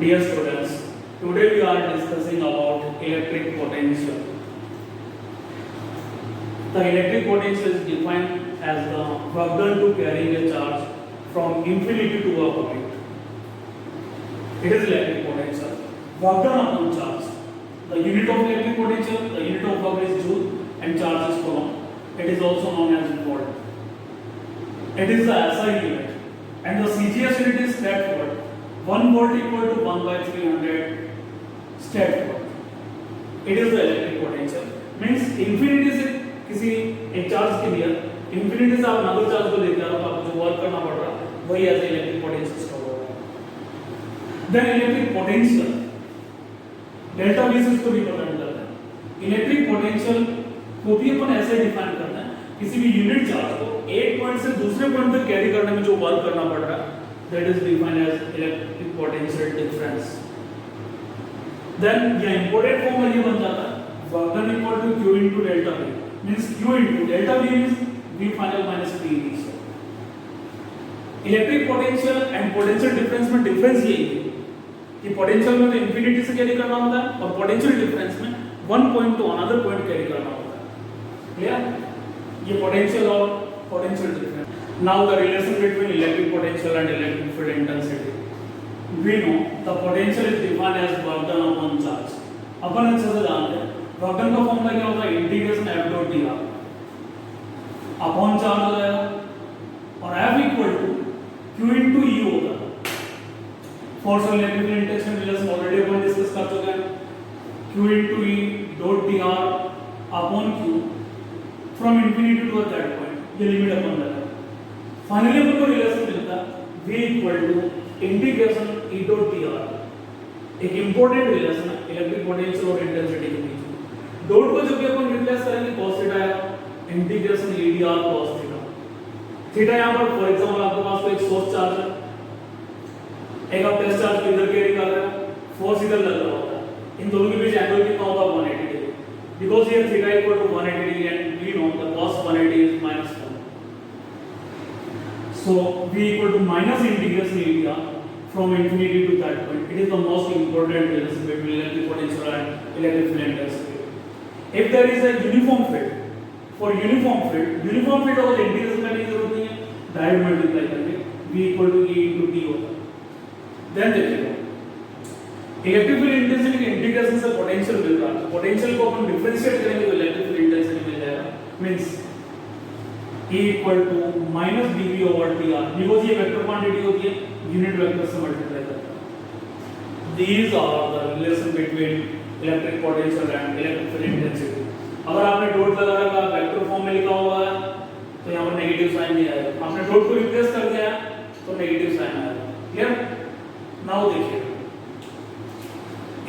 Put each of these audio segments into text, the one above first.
Dear students, today we are discussing about electric potential. The electric potential is defined as the work done to carrying a charge from infinity to a point. It is electric potential. Work done upon charge. The unit of electric potential, the unit of work is joule and charge is coulomb. It is also known as volt. It is the SI unit and the CGS unit is stat volt. 1 volt equal to 1 by 300 stat volt. It is the electric potential. Means infinity से किसी एक charge के लिए infinity से आप another charge को लेके आ रहे हो तो आपको जो वर्क करना पड़ रहा है वही एज इलेक्ट्रिक पोटेंशियल स्टोर हो रहा है. Then electric potential delta V से इसको रिप्रेजेंट करते हैं. इलेक्ट्रिक पोटेंशियल को भी अपन ऐसे डिफाइन करते हैं किसी भी यूनिट चार्ज को एक पॉइंट से दूसरे पॉइंट तक कैरी करने में जो वर्क करना पड़ रहा है that is defined as electric potential difference. Then ये important form में ये बन जाता है work done equal to Q into delta V. Means Q into delta V means V final minus P initial. Electric potential and potential difference में difference यही है कि potential में तो infinity से कैरी करना होता है और potential difference में one point to another point carry करना होता है. Clear? ये potential और potential difference. Now the relation between electric potential and electric field intensity. We know the potential is defined as work done upon charge. अपन अच्छे से जानते हैं work done का फॉर्मूला क्या होता है integration F dot dr upon charge हो जाएगा और F equal to Q into E होगा. फोर्स और इलेक्ट्रिक इंटरेक्शन रिलेशन ऑलरेडी अपन डिस्कस कर चुके हैं. Q into E dot dr upon Q from infinity to that point. ये लिमिट अपन लगाएंगे. फाइनली अपन को रिलेशन मिलता है V equal to integration E dot dr. एक इंपॉर्टेंट रिलेशन है इलेक्ट्रिक पोटेंशियल और इंटेंसिटी के बीच में. डॉट को जब भी अपन रिप्लेस करेंगे cos थीटा आएगा integration E dr cos theta. Theta यहां पर फॉर एग्जांपल आपके पास कोई एक सोर्स चार्ज है, एक आप टेस्ट चार्ज को इधर कैरी कर रहे हो, फोर्स इधर लग रहा होता है. इन दोनों के बीच एंगल कितना होगा 180 degree. Because here theta equal to 180 degree and we know the cos 180 is -1. So V equal to minus integration area from infinity to that point. It is the most important relation between electric potential and electric field intensity. If there is a uniform field, for uniform field और integration करने की जरूरत नहीं है, direct multiply करके V equal to E into T होता है. Then देखिएगा इलेक्ट्रिक फील्ड इंटेंसिटी के इंटीग्रेशन से पोटेंशियल मिल रहा है. पोटेंशियल को अपन डिफरेंशिएट करेंगे तो इलेक्ट्रिक फील्ड इंटेंसिटी मिल जाएगा. Means E equal to minus dV over dr because ये वेक्टर क्वांटिटी होती है यूनिट वेक्टर से मल्टीप्लाई करता है. These are the relation between electric potential and electric field intensity. अगर आपने डॉट लगा रखा वेक्टर फॉर्म में लिखा हुआ है तो यहाँ पर नेगेटिव साइन नहीं आएगा. आपने डॉट को रिप्लेस कर दिया तो नेगेटिव साइन आएगा. क्लियर? नाउ देखिए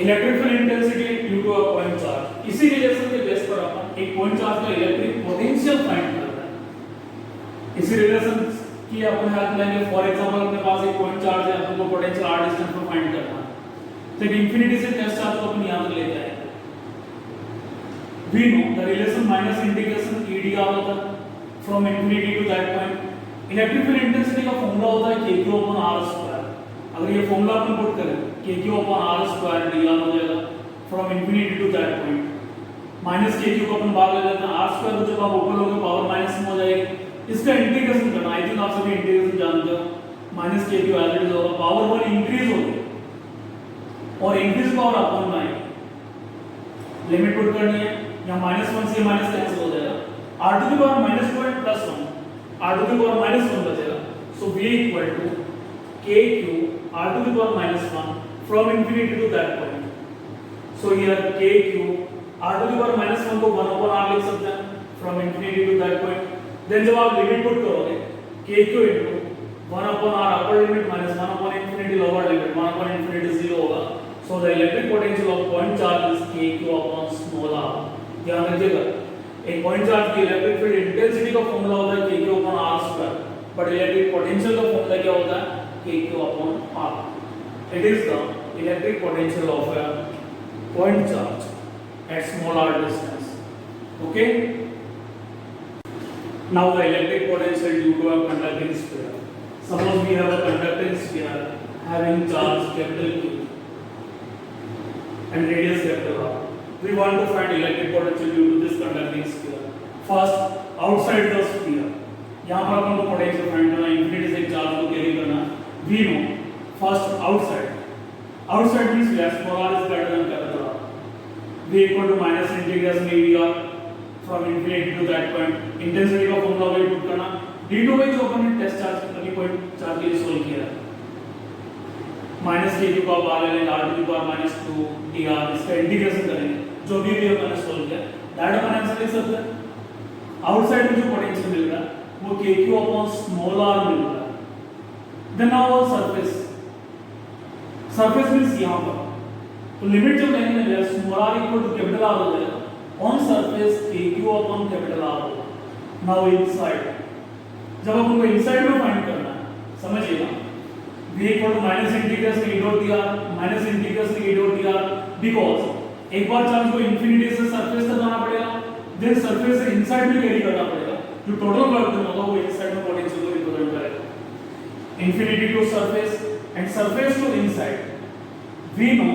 electric field intensity due to a point charge. इसी रिलेशन के बेस पर अपन एक पॉइंट चार्ज का इलेक्ट्रिक पोटेंशियल फाइंड करते हैं. इसी रिलेशन की अपन हेल्प लेंगे. फॉर एग्जांपल अपने पास एक पॉइंट चार्ज है, अपन को पोटेंशियल r डिस्टेंस पर फाइंड करना है तो एक इंफिनिटी से टेस्ट चार्ज को अपन यहां तक लेके आएंगे. We know the relation minus integration E dr होता है from infinity to that point. Electric field intensity का फार्मूला होता है kq upon r स्क्वायर. अगर ये फार्मूला अपन पुट करें kq upon r square dr हो जाएगा from infinity to that point minus kq को अपन बाहर ले लेते हैं. r स्क्वायर को जब आप ऊपर लोगे पावर माइनस में हो जाएगी. इसका इंटीग्रेशन करना आई थिंक आप सभी इंटीग्रेशन जानते हो. माइनस के क्यू एज इट इज होगा पावर 1 इंक्रीज होगी और इंक्रीज पावर अपॉन में आएगी. लिमिट पुट करनी है यहाँ -1 से माइनस कैंसिल हो जाएगा. r to the power -2 and +1 r to the power -1 बचेगा. So v equal to kq r to the power -1 from infinity to that point. So here kq r to the power -1 को 1 upon r लिख सकते हैं from infinity to that point. Then जब आप limit put करोगे kq into 1 upon r upper limit minus 1 upon infinity lower limit 1 upon infinity 0 होगा. So the electric potential of point charge is kq upon small r. ध्यान रखिएगा एक point charge की electric field intensity का formula होता है kq upon r square but electric potential का formula क्या होता है kq upon r. It is the electric potential of a point charge at small r distance. Okay? Now the electric potential due to a conducting sphere. Suppose we have a conducting sphere having charge capital Q and radius capital R. We want to find electric potential due to this conducting sphere. First, outside the sphere. यहाँ पर अपन को potential find करना, infinity से charge को carry करना. We know first outside. Outside means where small r is greater than capital R. V equal to minus integration EdR from infinity to that point. Intensity का formula वही put करना. d2 by जो अपन ने test charge करनी point charge के लिए solve किया है. माइनस के की पावर r लेंगे r की पावर माइनस 2 dr इसका इंटीग्रेशन करेंगे. जो भी अपन ने सोल्व किया दैट अपन आंसर लिख सकते हैं. आउटसाइड में जो पोटेंशियल मिल रहा है वो kq अपॉन स्मॉल r मिल रहा है. Then now surface. Surface means यहां पर तो लिमिट जब लेंगे ना small r equal to capital R हो जाएगा on surface kq upon capital R होगा. नाउ इनसाइड जब अपन को इनसाइड में फाइंड करना है समझिएगा v equal to minus integration e dot dr minus integration e dot dr because एक बार चार्ज को इंफिनिटी से सरफेस तक जाना पड़ेगा देन सरफेस से इनसाइड में कैरी करना पड़ेगा. जो टोटल वर्क होगा वो इनसाइड में पोटेंशियल को रिप्रेजेंट करेगा. Infinity to surface and surface to inside. We know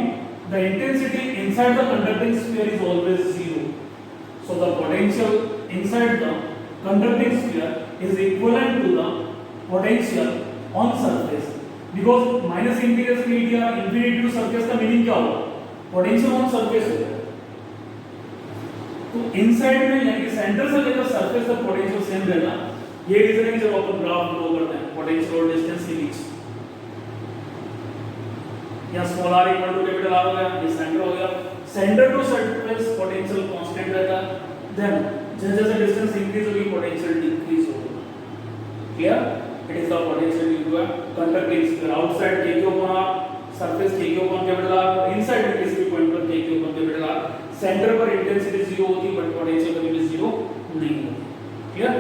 the intensity inside the conducting sphere is always zero. So the potential inside the conducting sphere is equivalent to the potential on surface. Because minus integration EdR infinity to surface का meaning क्या होगा? Potential on surface होगा. तो inside में यानी कि centre से लेकर surface तक potential सेम रहेगा. ये रीजन है जब अपन ग्राफ ड्रॉ करते हैं potential और distance के बीच. यहाँ small r equal to capital R हो गया, ये सेंटर हो गया. Centre to surface potential constant रहता है. देन जैसे डिस्टेंस इंक्रीज होगी पोटेंशियल डिक्रीज होगा. Clear? It is the potential due to conducting sphere. Outside kq upon r, surface kq upon capital R, inside में किसी पॉइंट पर kq upon capital R. Centre पर intensity 0 होती है but potential कभी भी 0 नहीं होती. क्लियर?